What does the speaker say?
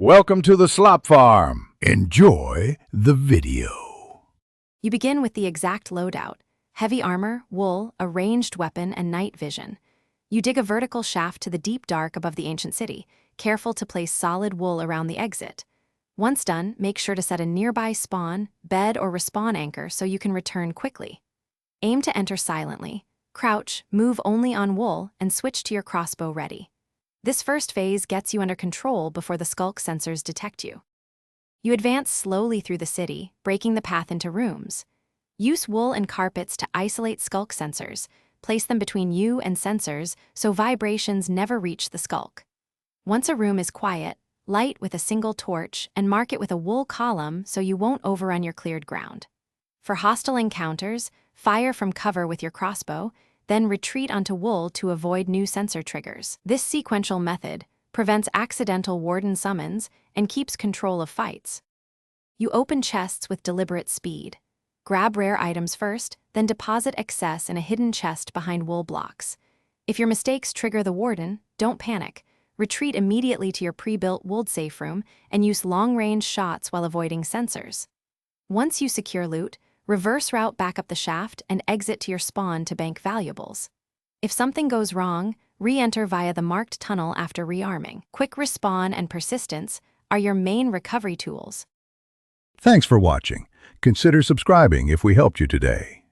Welcome to the Slop Farm. Enjoy the video. You begin with the exact loadout: heavy armor, wool, a ranged weapon, and night vision. You dig a vertical shaft to the deep dark above the ancient city, careful to place solid wool around the exit. Once done, make sure to set a nearby spawn, bed, or respawn anchor so you can return quickly. Aim to enter silently. Crouch, move only on wool, and switch to your crossbow ready. This first phase gets you under control before the skulk sensors detect you. You advance slowly through the city, breaking the path into rooms. Use wool and carpets to isolate skulk sensors. Place them between you and sensors so vibrations never reach the skulk. Once a room is quiet, light with a single torch and mark it with a wool column so you won't overrun your cleared ground. For hostile encounters, fire from cover with your crossbow, then retreat onto wool to avoid new sensor triggers. This sequential method prevents accidental warden summons and keeps control of fights. You open chests with deliberate speed. Grab rare items first, then deposit excess in a hidden chest behind wool blocks. If your mistakes trigger the warden, don't panic. Retreat immediately to your pre-built wool safe room and use long-range shots while avoiding sensors. Once you secure loot, reverse route back up the shaft and exit to your spawn to bank valuables. If something goes wrong, re-enter via the marked tunnel after rearming. Quick respawn and persistence are your main recovery tools. Thanks for watching. Consider subscribing if we helped you today.